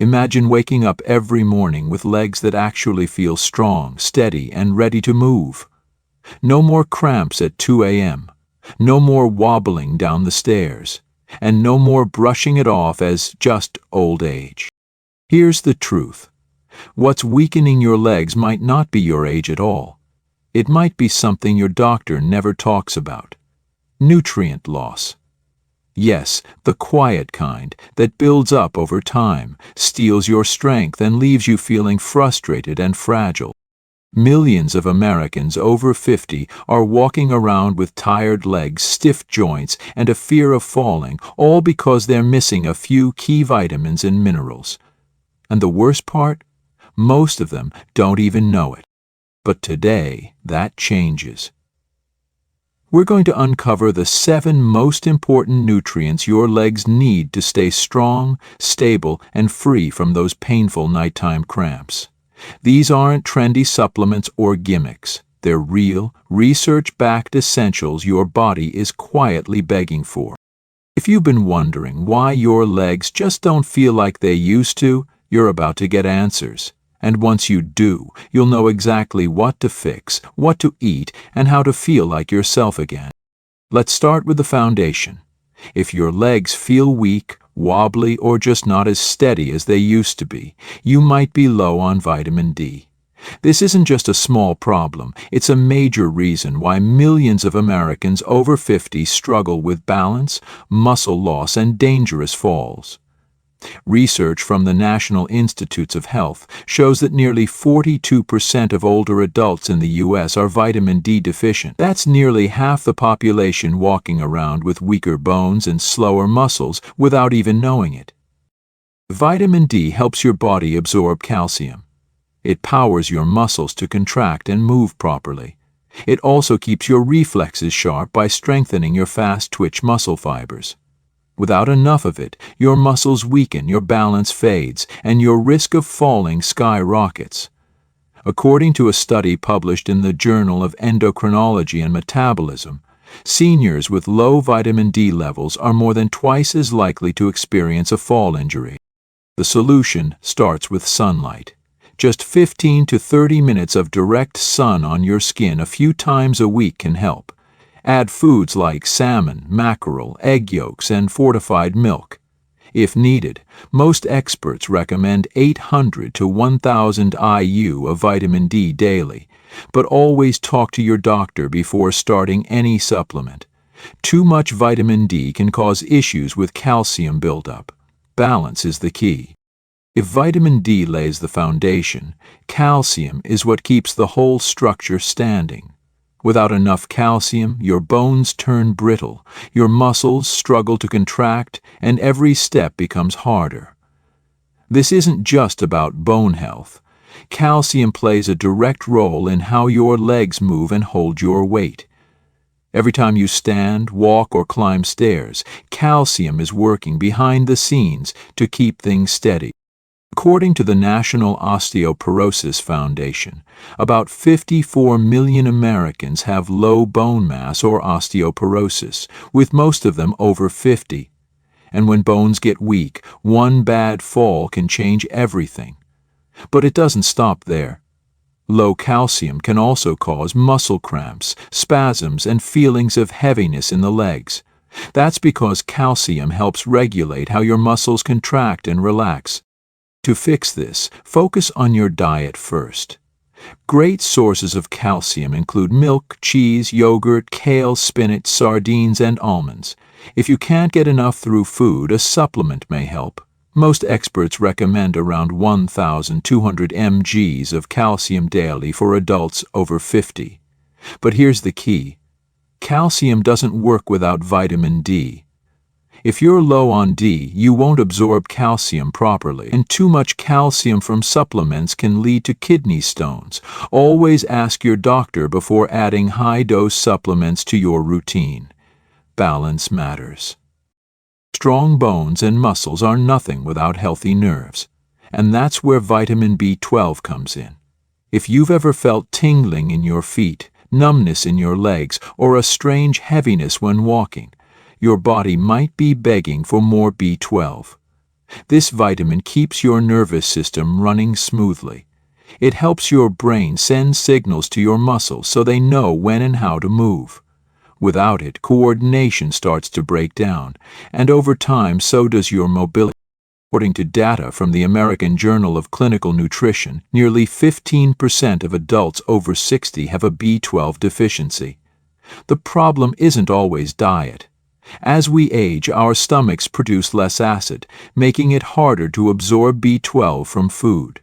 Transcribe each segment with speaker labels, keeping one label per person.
Speaker 1: Imagine waking up every morning with legs that actually feel strong, steady, and ready to move. No more cramps at 2 a.m., no more wobbling down the stairs, and no more brushing it off as just old age. Here's the truth. What's weakening your legs might not be your age at all. It might be something your doctor never talks about. Nutrient loss. Yes, the quiet kind that builds up over time, steals your strength, and leaves you feeling frustrated and fragile. Millions of Americans over 50 are walking around with tired legs, stiff joints, and a fear of falling, all because they're missing a few key vitamins and minerals. And the worst part? Most of them don't even know it. But today, that changes. We're going to uncover the 7 most important nutrients your legs need to stay strong, stable, and free from those painful nighttime cramps. These aren't trendy supplements or gimmicks. They're real, research-backed essentials your body is quietly begging for. If you've been wondering why your legs just don't feel like they used to, you're about to get answers. And once you do, you'll know exactly what to fix, what to eat, and how to feel like yourself again. Let's start with the foundation. If your legs feel weak, wobbly, or just not as steady as they used to be, you might be low on vitamin D. This isn't just a small problem, it's a major reason why millions of Americans over 50 struggle with balance, muscle loss, and dangerous falls. Research from the National Institutes of Health shows that nearly 42% of older adults in the U.S. are vitamin D deficient. That's nearly half the population walking around with weaker bones and slower muscles without even knowing it. Vitamin D helps your body absorb calcium. It powers your muscles to contract and move properly. It also keeps your reflexes sharp by strengthening your fast-twitch muscle fibers. Without enough of it, your muscles weaken, your balance fades, and your risk of falling skyrockets. According to a study published in the Journal of Endocrinology and Metabolism, seniors with low vitamin D levels are more than twice as likely to experience a fall injury. The solution starts with sunlight. Just 15 to 30 minutes of direct sun on your skin a few times a week can help. Add foods like salmon, mackerel, egg yolks, and fortified milk. If needed, most experts recommend 800 to 1,000 IU of vitamin D daily, but always talk to your doctor before starting any supplement. Too much vitamin D can cause issues with calcium buildup. Balance is the key. If vitamin D lays the foundation, calcium is what keeps the whole structure standing. Without enough calcium, your bones turn brittle, your muscles struggle to contract, and every step becomes harder. This isn't just about bone health. Calcium plays a direct role in how your legs move and hold your weight. Every time you stand, walk, or climb stairs, calcium is working behind the scenes to keep things steady. According to the National Osteoporosis Foundation, about 54 million Americans have low bone mass or osteoporosis, with most of them over 50. And when bones get weak, one bad fall can change everything. But it doesn't stop there. Low calcium can also cause muscle cramps, spasms, and feelings of heaviness in the legs. That's because calcium helps regulate how your muscles contract and relax. To fix this, focus on your diet first. Great sources of calcium include milk, cheese, yogurt, kale, spinach, sardines, and almonds. If you can't get enough through food, a supplement may help. Most experts recommend around 1,200 mg of calcium daily for adults over 50. But here's the key. Calcium doesn't work without vitamin D. If you're low on D, you won't absorb calcium properly, and too much calcium from supplements can lead to kidney stones. Always ask your doctor before adding high-dose supplements to your routine. Balance matters. Strong bones and muscles are nothing without healthy nerves, and that's where vitamin B12 comes in. If you've ever felt tingling in your feet, numbness in your legs, or a strange heaviness when walking, your body might be begging for more B12. This vitamin keeps your nervous system running smoothly. It helps your brain send signals to your muscles so they know when and how to move. Without it, coordination starts to break down, and over time so does your mobility. According to data from the American Journal of Clinical Nutrition, nearly 15% of adults over 60 have a B12 deficiency. The problem isn't always diet. As we age, our stomachs produce less acid, making it harder to absorb B12 from food.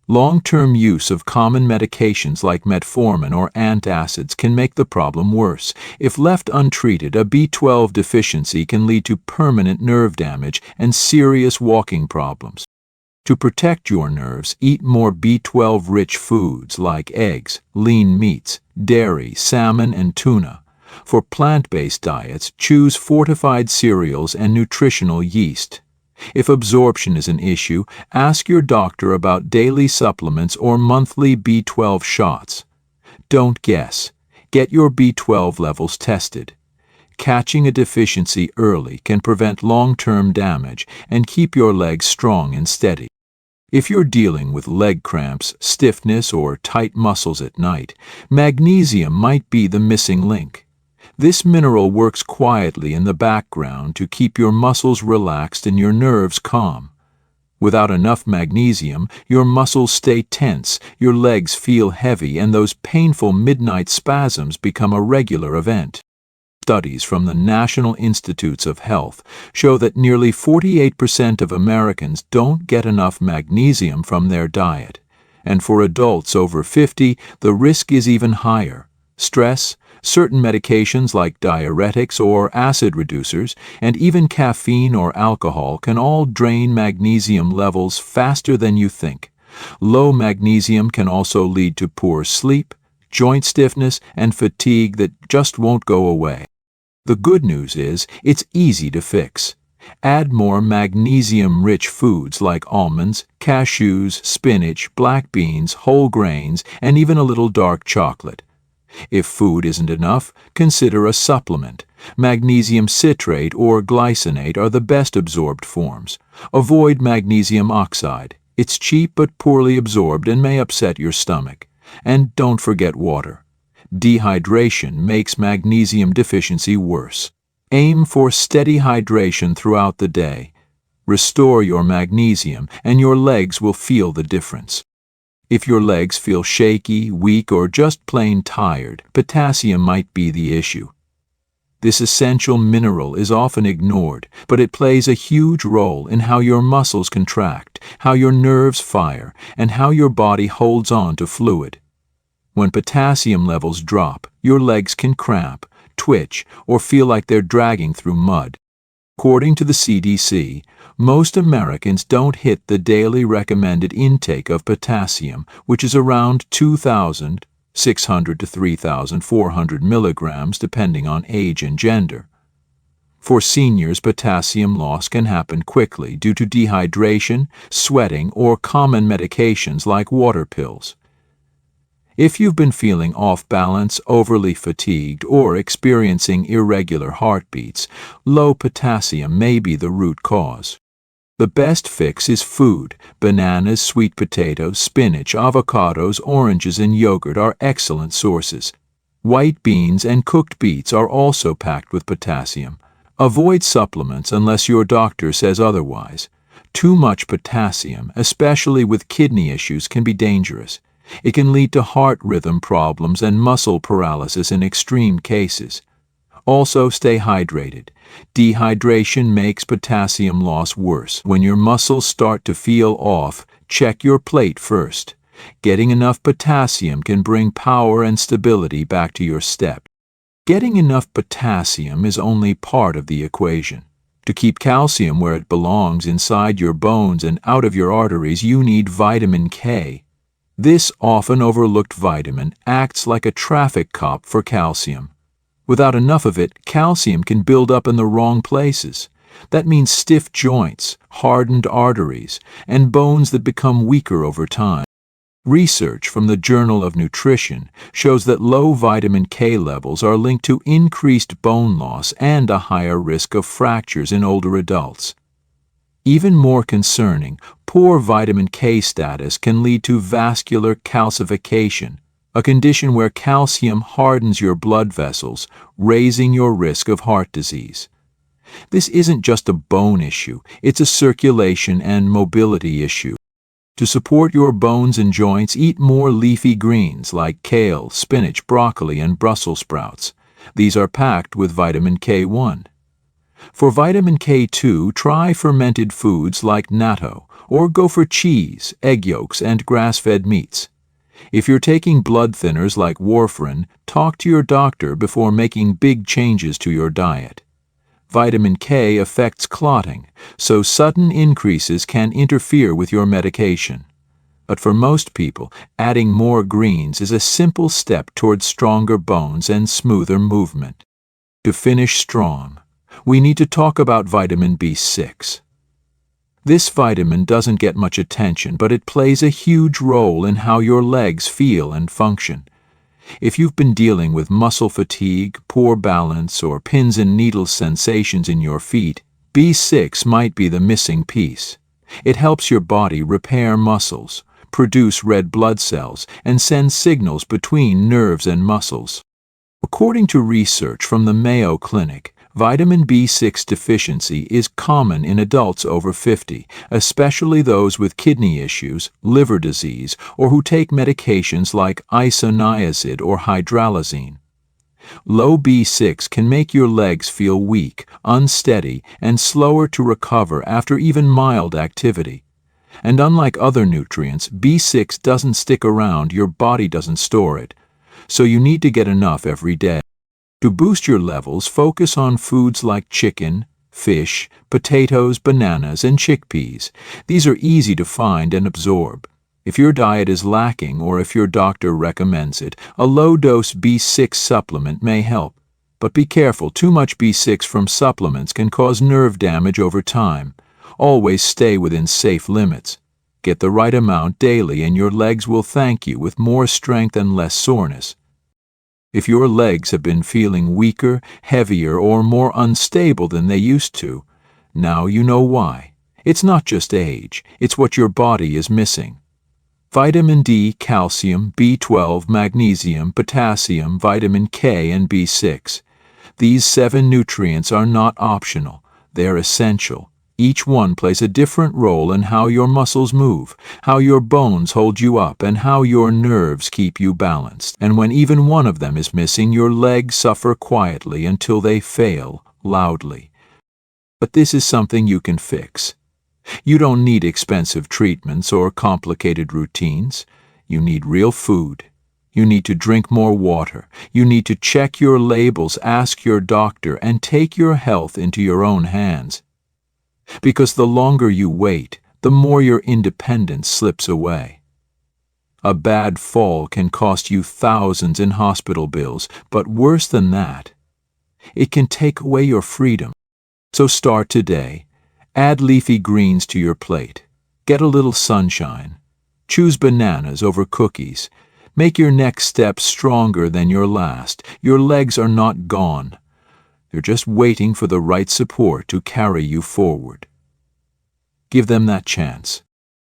Speaker 1: Long-term use of common medications like metformin or antacids can make the problem worse. If left untreated, a B12 deficiency can lead to permanent nerve damage and serious walking problems. To protect your nerves, eat more B12-rich foods like eggs, lean meats, dairy, salmon, and tuna. For plant-based diets, choose fortified cereals and nutritional yeast. If absorption is an issue, ask your doctor about daily supplements or monthly B12 shots. Don't guess. Get your B12 levels tested. Catching a deficiency early can prevent long-term damage and keep your legs strong and steady. If you're dealing with leg cramps, stiffness, or tight muscles at night, magnesium might be the missing link. This mineral works quietly in the background to keep your muscles relaxed and your nerves calm. Without enough magnesium, your muscles stay tense, your legs feel heavy, and those painful midnight spasms become a regular event. Studies from the National Institutes of Health show that nearly 48% of Americans don't get enough magnesium from their diet. And for adults over 50, the risk is even higher. Stress, certain medications like diuretics or acid reducers, and even caffeine or alcohol can all drain magnesium levels faster than you think. Low magnesium can also lead to poor sleep, joint stiffness, and fatigue that just won't go away. The good news is, it's easy to fix. Add more magnesium-rich foods like almonds, cashews, spinach, black beans, whole grains, and even a little dark chocolate. If food isn't enough, consider a supplement. Magnesium citrate or glycinate are the best absorbed forms. Avoid magnesium oxide. It's cheap but poorly absorbed and may upset your stomach. And don't forget water. Dehydration makes magnesium deficiency worse. Aim for steady hydration throughout the day. Restore your magnesium and your legs will feel the difference. If your legs feel shaky, weak, or just plain tired, potassium might be the issue. This essential mineral is often ignored, but it plays a huge role in how your muscles contract, how your nerves fire, and how your body holds on to fluid. When potassium levels drop, your legs can cramp, twitch, or feel like they're dragging through mud. According to the CDC, most Americans don't hit the daily recommended intake of potassium, which is around 2,600 to 3,400 milligrams depending on age and gender. For seniors, potassium loss can happen quickly due to dehydration, sweating, or common medications like water pills. If you've been feeling off balance, overly fatigued, or experiencing irregular heartbeats, low potassium may be the root cause. The best fix is food. Bananas, sweet potatoes, spinach, avocados, oranges, and yogurt are excellent sources. White beans and cooked beets are also packed with potassium. Avoid supplements unless your doctor says otherwise. Too much potassium, especially with kidney issues, can be dangerous. It can lead to heart rhythm problems and muscle paralysis in extreme cases. Also, stay hydrated. Dehydration makes potassium loss worse. When your muscles start to feel off, check your plate first. Getting enough potassium can bring power and stability back to your step. Getting enough potassium is only part of the equation. To keep calcium where it belongs inside your bones and out of your arteries, you need vitamin K. This often overlooked vitamin acts like a traffic cop for calcium. Without enough of it, calcium can build up in the wrong places. That means stiff joints, hardened arteries, and bones that become weaker over time. Research from the Journal of Nutrition shows that low vitamin K levels are linked to increased bone loss and a higher risk of fractures in older adults. Even more concerning, poor vitamin K status can lead to vascular calcification, a condition where calcium hardens your blood vessels, raising your risk of heart disease. This isn't just a bone issue, it's a circulation and mobility issue. To support your bones and joints, eat more leafy greens like kale, spinach, broccoli, and Brussels sprouts. These are packed with vitamin K1. For vitamin K2, try fermented foods like natto, or go for cheese, egg yolks, and grass-fed meats. If you're taking blood thinners like warfarin, talk to your doctor before making big changes to your diet. Vitamin K affects clotting, so sudden increases can interfere with your medication. But for most people, adding more greens is a simple step towards stronger bones and smoother movement. To finish strong, we need to talk about vitamin B6. This vitamin doesn't get much attention, but it plays a huge role in how your legs feel and function. If you've been dealing with muscle fatigue, poor balance, or pins and needles sensations in your feet, B6 might be the missing piece. It helps your body repair muscles, produce red blood cells, and send signals between nerves and muscles. According to research from the Mayo Clinic, vitamin B6 deficiency is common in adults over 50, especially those with kidney issues, liver disease, or who take medications like isoniazid or hydralazine. Low B6 can make your legs feel weak, unsteady, and slower to recover after even mild activity. And unlike other nutrients, B6 doesn't stick around, your body doesn't store it. So you need to get enough every day. To boost your levels, focus on foods like chicken, fish, potatoes, bananas, and chickpeas. These are easy to find and absorb. If your diet is lacking or if your doctor recommends it, a low-dose B6 supplement may help. But be careful, too much B6 from supplements can cause nerve damage over time. Always stay within safe limits. Get the right amount daily and your legs will thank you with more strength and less soreness. If your legs have been feeling weaker, heavier, or more unstable than they used to, now you know why. It's not just age, it's what your body is missing. Vitamin D, calcium, B12, magnesium, potassium, vitamin K, and B6. These 7 nutrients are not optional, they're essential. Each one plays a different role in how your muscles move, how your bones hold you up, and how your nerves keep you balanced. And when even one of them is missing, your legs suffer quietly until they fail loudly. But this is something you can fix. You don't need expensive treatments or complicated routines. You need real food. You need to drink more water. You need to check your labels, ask your doctor, and take your health into your own hands. Because the longer you wait, the more your independence slips away. A bad fall can cost you thousands in hospital bills, but worse than that, it can take away your freedom. So start today. Add leafy greens to your plate. Get a little sunshine. Choose bananas over cookies. Make your next step stronger than your last. Your legs are not gone. They're just waiting for the right support to carry you forward. Give them that chance.